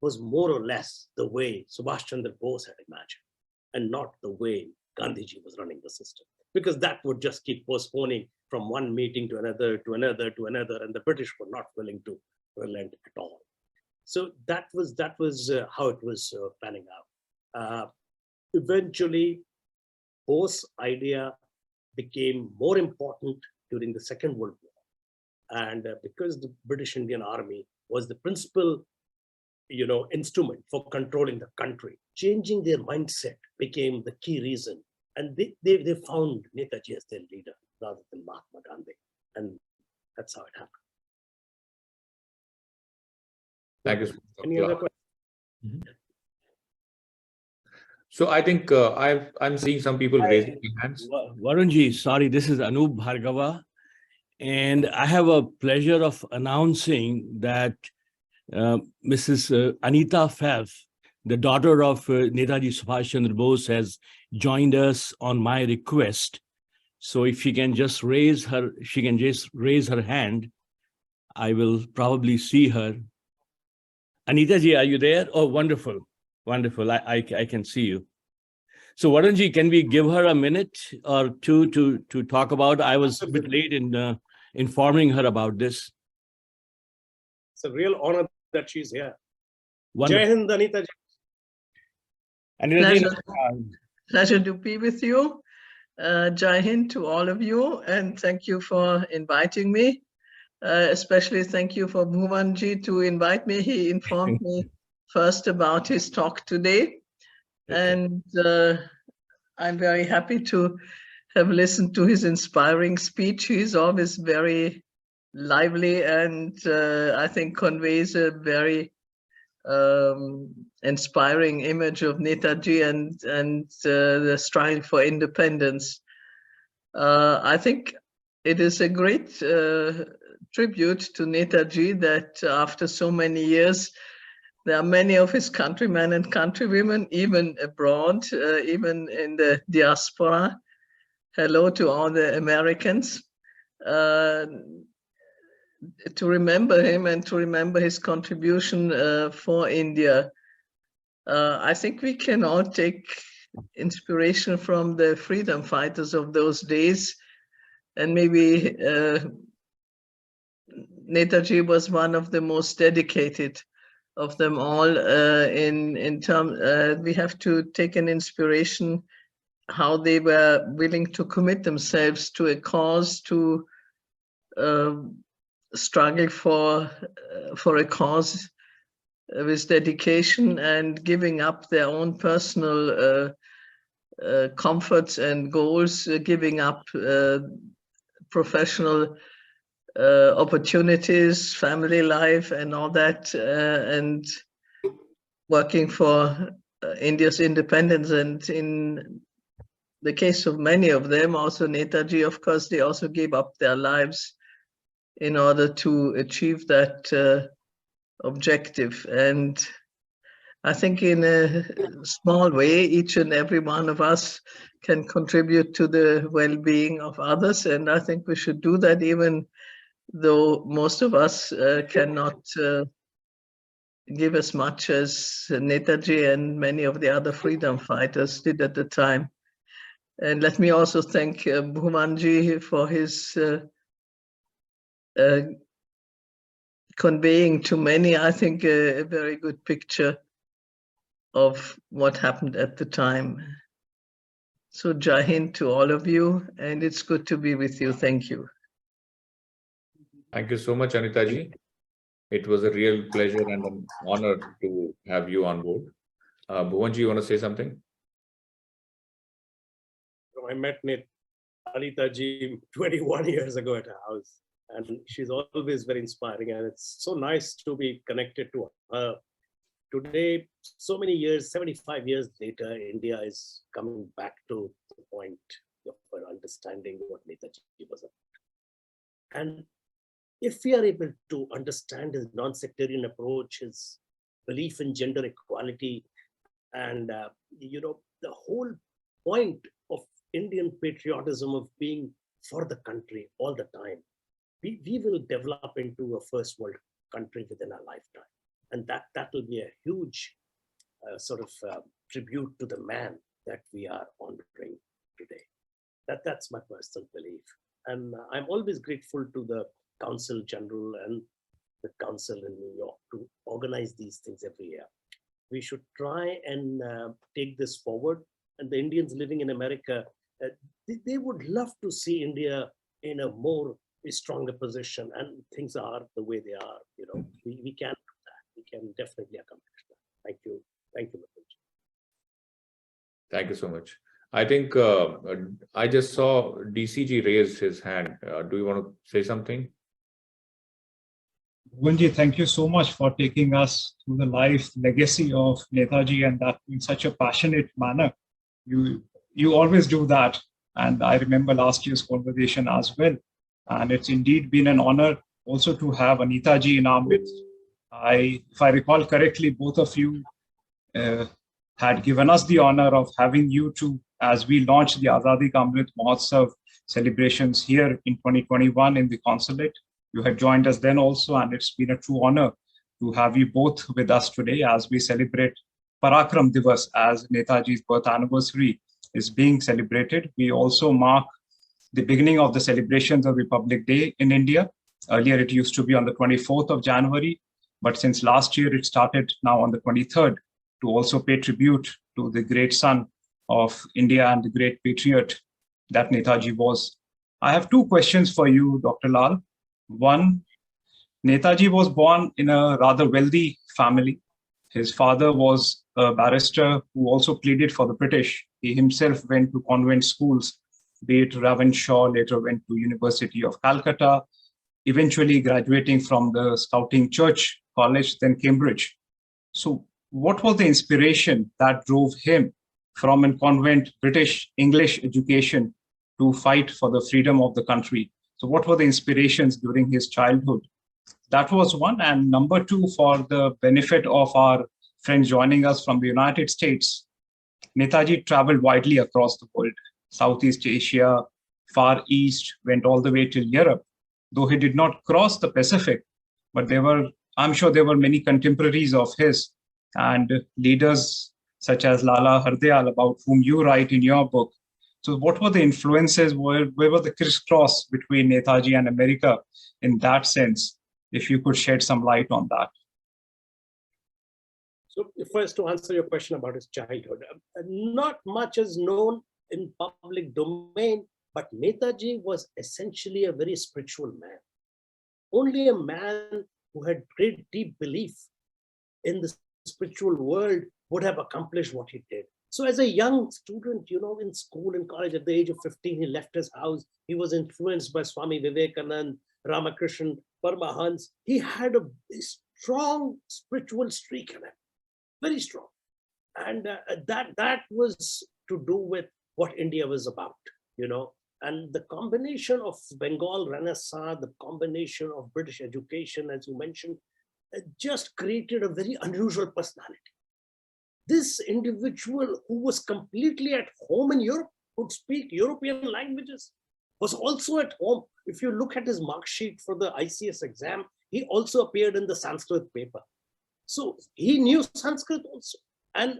was more or less the way Subhas Chandra Bose had imagined, and not the way Gandhiji was running the system. Because that would just keep postponing from one meeting to another, to another, to another, and the British were not willing to relent at all. So that was how it was panning out. Eventually, Bose's idea became more important during the Second World War, and because the British Indian Army was the principal, instrument for controlling the country, changing their mindset became the key reason, and they found Netaji as their leader rather than Mahatma Gandhi, and that's how it happened. Thank you. Any other questions? Mhm. So I think I'm seeing some people raising their hands. Varunji, sorry, this is Anup Bhargava. And I have a pleasure of announcing that Mrs. Anita Pfaff, the daughter of Netaji Subhas Chandra Bose, has joined us on my request. So if she can just raise her hand, I will probably see her. Anita ji, are you there? Oh, wonderful. Wonderful. I can see you. So Varunji, can we give her a minute or two to talk about? I was a bit late in informing her about this. It's a real honor that she's here. Wonderful. Jai Hind, Anita ji. Anita ji, Pleasure to be with you. Jai Hind to all of you, and thank you for inviting me. Especially thank you for Bhuvanji to invite me. He informed me first about his talk today. Okay. And I'm very happy to have listened to his inspiring speech. He's always very lively and I think conveys a very inspiring image of Netaji and the struggle for independence. I think it is a great tribute to Netaji that after so many years, there are many of his countrymen and countrywomen, even abroad, even in the diaspora. Hello to all the Americans. To remember him and to remember his contribution for India. I think we can all take inspiration from the freedom fighters of those days, and maybe Netaji was one of the most dedicated of them all. We have to take an inspiration how they were willing to commit themselves to a cause, to struggle for a cause with dedication and giving up their own personal comforts and goals, giving up professional opportunities, family life and all that, and working for India's independence. And in the case of many of them, also Netaji, of course, they also gave up their lives in order to achieve that objective. And I think in a small way, each and every one of us can contribute to the well-being of others. And I think we should do that, even though most of us cannot give as much as Netaji and many of the other freedom fighters did at the time. And let me also thank Bhuvanji for his conveying to many, I think, a very good picture of what happened at the time. So Jai Hind to all of you, and it's good to be with you. Thank you. Thank you so much, Anitaji. It was a real pleasure and an honor to have you on board. Bhuvanji, you want to say something? I met Anitaji 21 years ago at her house, and she's always very inspiring, and it's so nice to be connected to her. Today, so many years, 75 years later, India is coming back to the point of for understanding what Netaji was about. And if we are able to understand his non-sectarian approach, his belief in gender equality, and the whole point of Indian patriotism of being for the country all the time, we will develop into a first world country within our lifetime. And that will be a huge tribute to the man that we are honoring today. That's my personal belief. And I'm always grateful to the Council General and the Council in New York to organize these things every year. We should try and take this forward. And the Indians living in America, they would love to see India in a stronger position, and things are the way they are. We can do that. We can definitely accomplish that. Thank you. Thank you, Mukul. Thank you so much. I think I just saw DCG raised his hand. Do you want to say something? Bhuvanji, thank you so much for taking us through the life legacy of Netaji, and that in such a passionate manner. You always do that. And I remember last year's conversation as well. And it's indeed been an honor also to have Netaji in our midst. If I recall correctly, both of you had given us the honor of having you two as we launched the Azadi Ka Amrit Mahotsav celebrations here in 2021 in the consulate. You had joined us then also, and it's been a true honor to have you both with us today as we celebrate Parakram Divas, as Netaji's birth anniversary is being celebrated. We also mark the beginning of the celebrations of Republic Day in India. Earlier, it used to be on the 24th of January, but since last year, it started now on the 23rd to also pay tribute to the great son of India and the great patriot that Netaji was. I have two questions for you, Dr. Lal. One, Netaji was born in a rather wealthy family. His father was a barrister who also pleaded for the British. He himself went to convent schools, be it Ravenshaw, later went to University of Calcutta, eventually graduating from the Scouting Church College, then Cambridge. So what was the inspiration that drove him from a convent British English education to fight for the freedom of the country? So what were the inspirations during his childhood? That was one. And number two, for the benefit of our friends joining us from the United States, Netaji traveled widely across the world, Southeast Asia, Far East, went all the way to Europe, though he did not cross the Pacific, but I'm sure there were many contemporaries of his and leaders such as Lala Hardayal, about whom you write in your book. So what were the influences? Where were the crisscross between Netaji and America in that sense? If you could shed some light on that. So first, to answer your question about his childhood, not much is known in public domain, but Netaji was essentially a very spiritual man. Only a man who had great deep belief in the spiritual world would have accomplished what he did. So as a young student, in school, in college, at the age of 15, he left his house. He was influenced by Swami Vivekananda, Ramakrishna, Paramahansa. He had a strong spiritual streak in him, very strong. And that was to do with what India was about, And the combination of Bengal Renaissance, the combination of British education, as you mentioned, just created a very unusual personality. This individual who was completely at home in Europe, could speak European languages, was also at home. If you look at his mark sheet for the ICS exam, he also appeared in the Sanskrit paper. So he knew Sanskrit also. And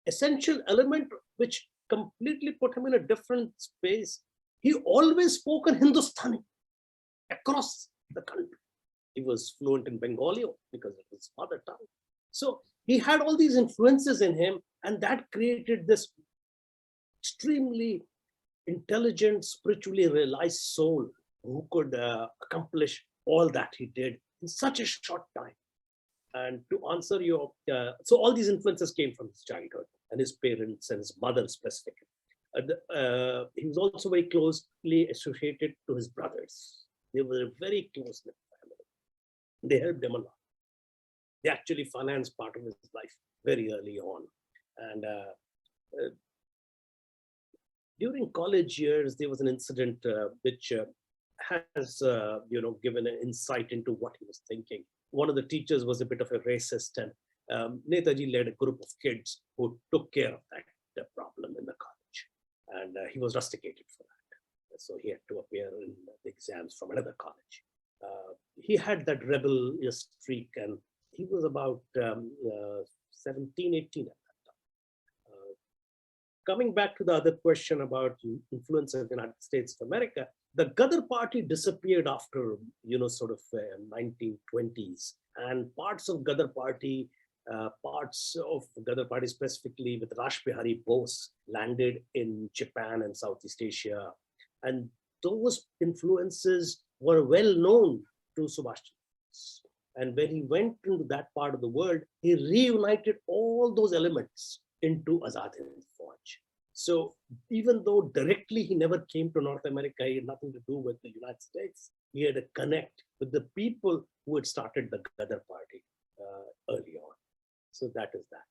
essential element which completely put him in a different space, he always spoke in Hindustani across the country. He was fluent in Bengali because of his mother tongue. So he had all these influences in him, and that created this extremely intelligent, spiritually realized soul who could accomplish all that he did in such a short time. And to answer your, so all these influences came from his childhood and his parents and his mother specifically. He was also very closely associated to his brothers. They were a very close-knit family. They helped him a lot. They actually financed part of his life very early on. And during college years, there was an incident which has, given an insight into what he was thinking. One of the teachers was a bit of a racist, and Netaji led a group of kids who took care of that problem in the college. And he was rusticated for that. So he had to appear in the exams from another college. He had that rebellious streak, and he was about 17, 18 at that time. Coming back to the other question about influence of the United States of America, the Ghadar party disappeared after, 1920s, and parts of Ghadar party specifically with Rash Bihari Bose landed in Japan and Southeast Asia. And those influences were well known to Subhas Chandra. And when he went into that part of the world, he reunited all those elements into Azad Hind Fauj. So even though directly he never came to North America, he had nothing to do with the United States, he had a connect with the people who had started the Ghadar party early on. So that is that.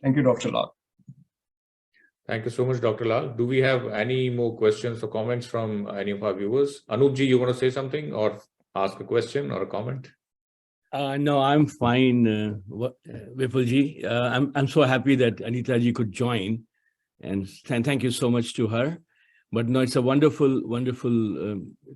Thank you, Dr. Lall. Thank you so much, Dr. Lall. Do we have any more questions or comments from any of our viewers? Anoopji, you want to say something or ask a question or a comment? No, I'm fine, Vipulji. I'm so happy that Anitaji could join, and thank you so much to her. But no, it's a wonderful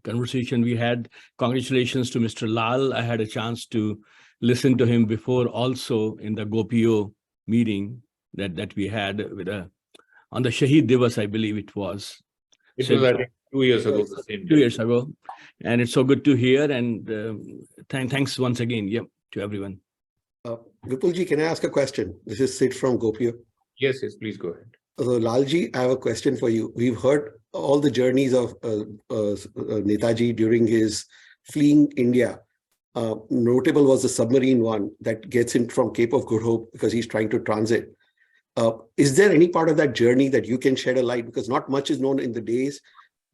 conversation we had. Congratulations to Mr. Lall. I had a chance to listen to him before, also in the Gopio meeting that we had with on the Shahid Divas, I believe it was. It was, I think, 2 years ago. The same 2 years ago, and it's so good to hear. And thanks once again, to everyone. Vipulji, can I ask a question? This is Sid from Gopio. Yes, please go ahead. So Lalji, I have a question for you. We've heard all the journeys of Netaji during his fleeing India. Notable was the submarine one that gets in from Cape of Good Hope because he's trying to transit. Is there any part of that journey that you can shed a light? Because not much is known in the days,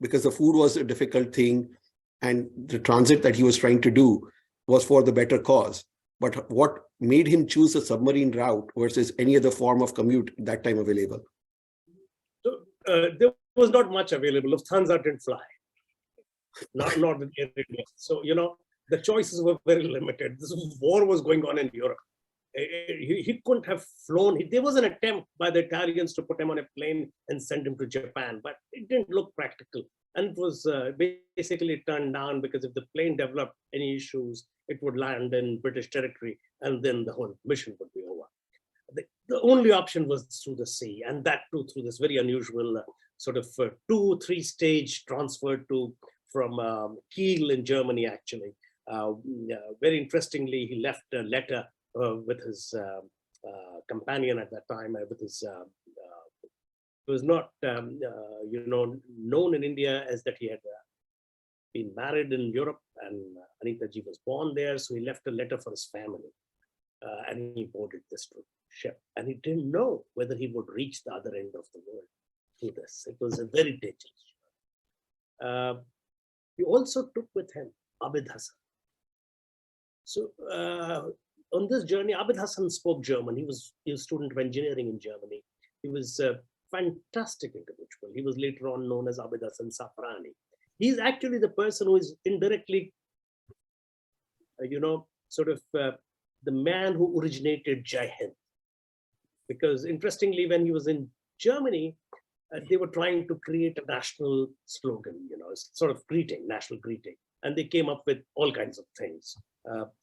because the food was a difficult thing and the transit that he was trying to do was for the better cause. But what made him choose a submarine route versus any other form of commute at that time available? So, there was not much available. Lufthansa didn't fly. Not with Air India. So, the choices were very limited. This war was going on in Europe. He couldn't have flown. There was an attempt by the Italians to put him on a plane and send him to Japan, but it didn't look practical. And it was basically turned down because if the plane developed any issues, it would land in British territory and then the whole mission would be over. The only option was through the sea, and that too through this very unusual sort of 2-3 stage transfer from Kiel in Germany, actually. Very interestingly, he left a letter with his companion at that time, with his, it was not, known in India as that he had been married in Europe, and Anitaji was born there. So he left a letter for his family, and he boarded this ship. And he didn't know whether he would reach the other end of the world through this. It was a very dangerous. He also took with him Abid Hassan. So on this journey, Abid Hassan spoke German. He was a student of engineering in Germany. He was a fantastic individual. He was later on known as Abid Hassan Safrani. He's actually the person who is indirectly, the man who originated Jai Hind. Because interestingly, when he was in Germany, they were trying to create a national slogan, sort of greeting, national greeting. And they came up with all kinds of things.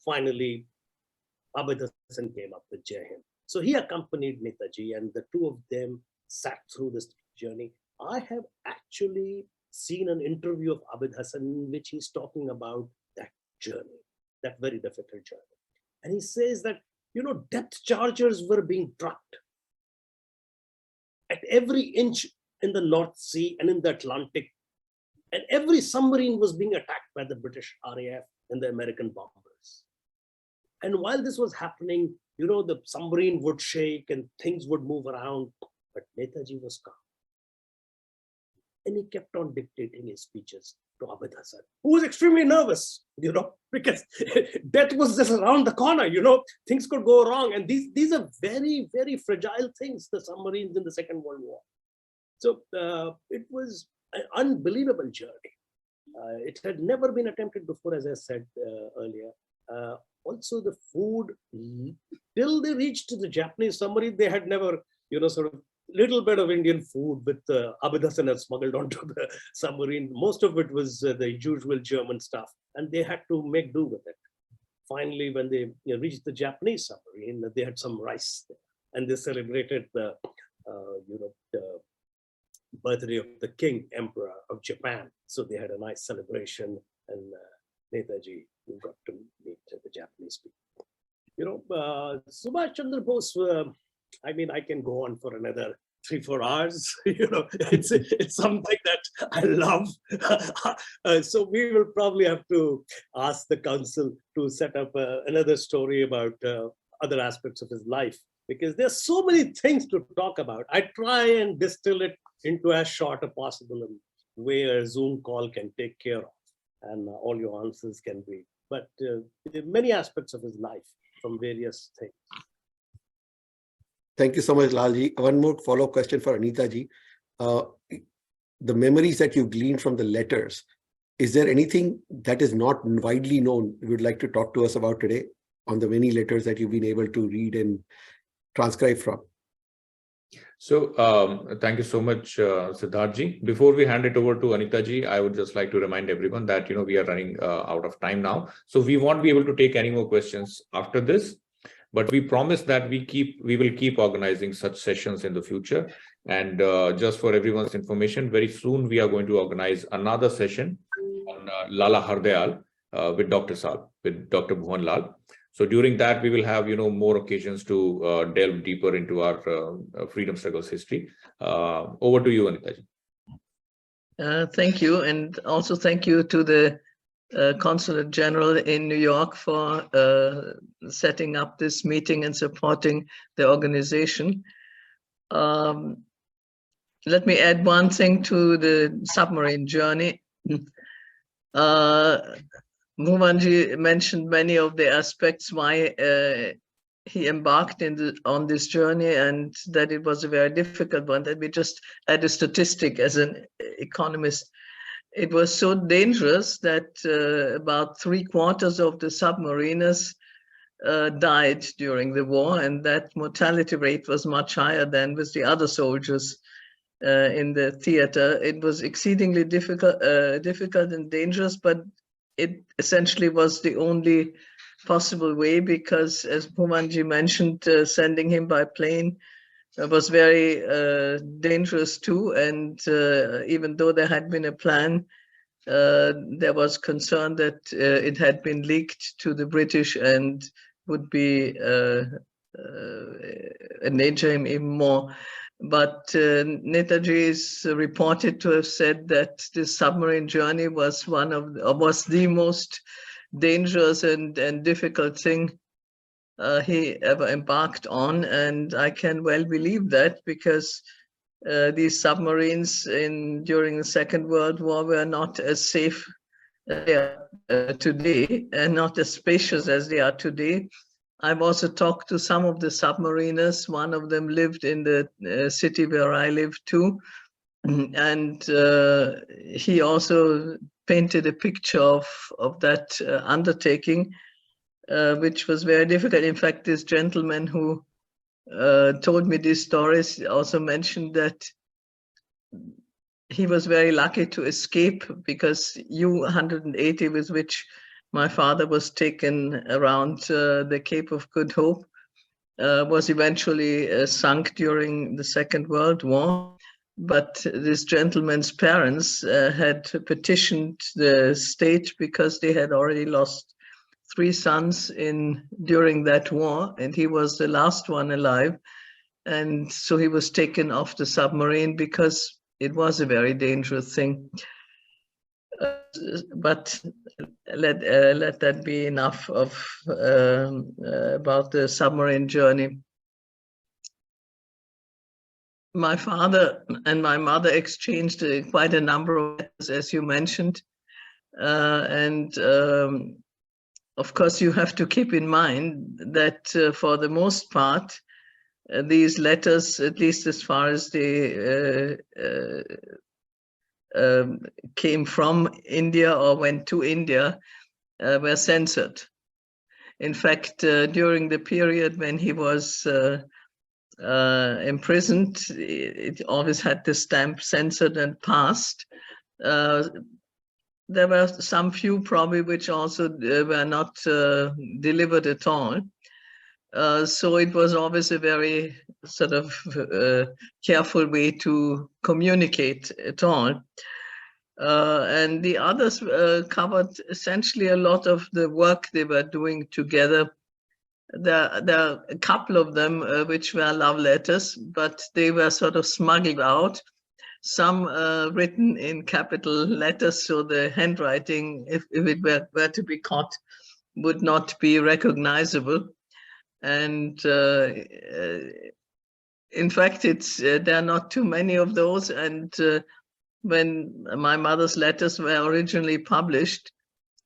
Finally, Abid Hassan came up with Jai Hind. So he accompanied Netaji, and the two of them sat through this journey. I have actually seen an interview of Abid Hassan in which he's talking about that journey, that very difficult journey. And he says that, depth chargers were being dropped at every inch in the North Sea and in the Atlantic. And every submarine was being attacked by the British RAF and the American bombers. And while this was happening, the submarine would shake and things would move around, but Netaji was calm. and he kept on dictating his speeches to Abid Hassan, who was extremely nervous, because death was just around the corner, things could go wrong. And these are very, very fragile things, the submarines in the Second World War. So it was an unbelievable journey. It had never been attempted before, as I said earlier. Also, the food, till they reached the Japanese submarine, they had never, sort of little bit of Indian food with Abid Hassan had smuggled onto the submarine. Most of it was the usual German stuff, and they had to make do with it. Finally, when they reached the Japanese submarine, they had some rice there, and they celebrated the birthday of the King Emperor of Japan. So they had a nice celebration, and Netaji got to meet the Japanese people. Subhas Chandra Bose, I can go on for another 3-4 hours. It's something that I love. So we will probably have to ask the council to set up another story about other aspects of his life, because there's so many things to talk about. I try and distill it into as short a possible way a Zoom call can take care of, and all your answers can be. But there are many aspects of his life from various things. Thank you so much, Lalji. One more follow-up question for Anitaji. The memories that you gleaned from the letters, is there anything that is not widely known you would like to talk to us about today on the many letters that you've been able to read and transcribe from? So thank you so much, Siddharthji. Before we hand it over to Anitaji, I would just like to remind everyone that we are running out of time now. So we won't be able to take any more questions after this. But we promise that we will keep organizing such sessions in the future. And just for everyone's information, very soon we are going to organize another session on Lala Hardayal with Dr. Bhuvan Lall. So during that, we will have more occasions to delve deeper into our freedom struggles history. Over to you, Anitaji. Thank you, and also thank you to the Consulate General in New York for setting up this meeting and supporting the organization. Let me add one thing to the submarine journey. Bhuvanji mentioned many of the aspects why he embarked on this journey, and that it was a very difficult one. Let me just add a statistic as an economist. It was so dangerous that about 3/4 of the submariners died during the war, and that mortality rate was much higher than with the other soldiers in the theater. It was exceedingly difficult and dangerous, but it essentially was the only possible way, because, as Bhuvanji mentioned, sending him by plane was very dangerous too. And even though there had been a plan, there was concern that it had been leaked to the British and would be endanger him even more. But Netaji is reported to have said that this submarine journey was the most dangerous and difficult thing he ever embarked on, and I can well believe that, because these submarines during the Second World War were not as safe as they are today, and not as spacious as they are today. I've also talked to some of the submariners. One of them lived in the city where I live too, and he also painted a picture of that undertaking, which was very difficult. In fact, this gentleman who told me these stories also mentioned that he was very lucky to escape, because U-180, with which my father was taken around the Cape of Good Hope, was eventually sunk during the Second World War. But this gentleman's parents had petitioned the state, because they had already lost 3 sons during that war, and he was the last one alive. And so he was taken off the submarine, because it was a very dangerous thing. But let that be enough about the submarine journey. my father and my mother exchanged quite a number of letters, as you mentioned. Of course, you have to keep in mind that for the most part, these letters, at least as far as they came from India or went to India, were censored. In fact, during the period when he was imprisoned, it always had the stamp censored and passed. There were some few probably which also were not delivered at all. So it was always a very sort of careful way to communicate at all. And the others covered essentially a lot of the work they were doing together. There are a couple of them which were love letters, but they were sort of smuggled out. Some written in capital letters, so the handwriting, if it were to be caught, would not be recognizable. And in fact, there are not too many of those. And when my mother's letters were originally published,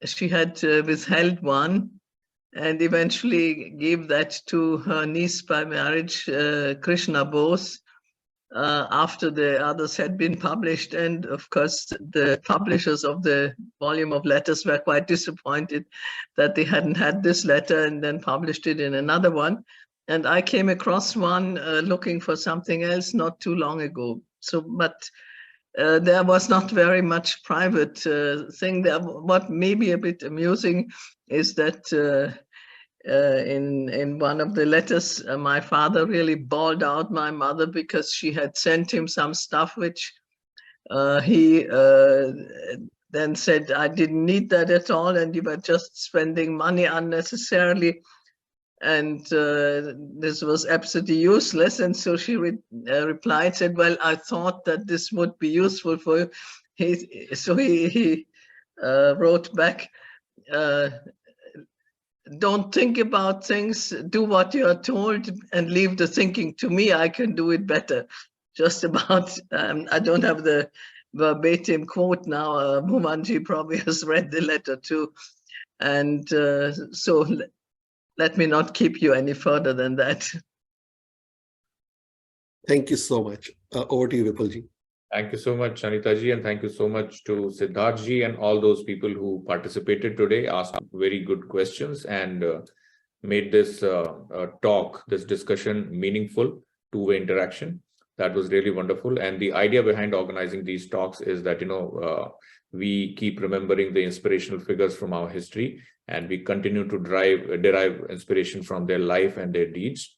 she had withheld one and eventually gave that to her niece by marriage, Krishna Bose, after the others had been published. And of course, the publishers of the volume of letters were quite disappointed that they hadn't had this letter and then published it in another one. And I came across one looking for something else not too long ago. So, but there was not very much private thing there. What may be a bit amusing is that in one of the letters, my father really bawled out my mother because she had sent him some stuff which he then said, I didn't need that at all, and you were just spending money unnecessarily. And this was absolutely useless. And so she replied, said, well, I thought that this would be useful for you. He wrote back, don't think about things, do what you are told and leave the thinking to me. I can do it better. Just about, I don't have the verbatim quote now. Bhuvanji probably has read the letter too. And so let me not keep you any further than that. Thank you so much. Over to you, Vipulji. Thank you so much, Anitaji, and thank you so much to Siddharthji and all those people who participated today, asked very good questions, and made this talk, this discussion meaningful, two-way interaction. That was really wonderful. And the idea behind organizing these talks is that, we keep remembering the inspirational figures from our history, and we continue to derive inspiration from their life and their deeds,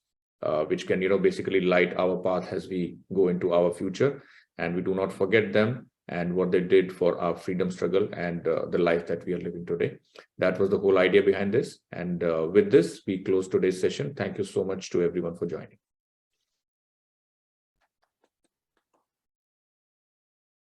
which can, basically light our path as we go into our future. And we do not forget them and what they did for our freedom struggle and the life that we are living today. That was the whole idea behind this. And with this, we close today's session. Thank you so much to everyone for joining.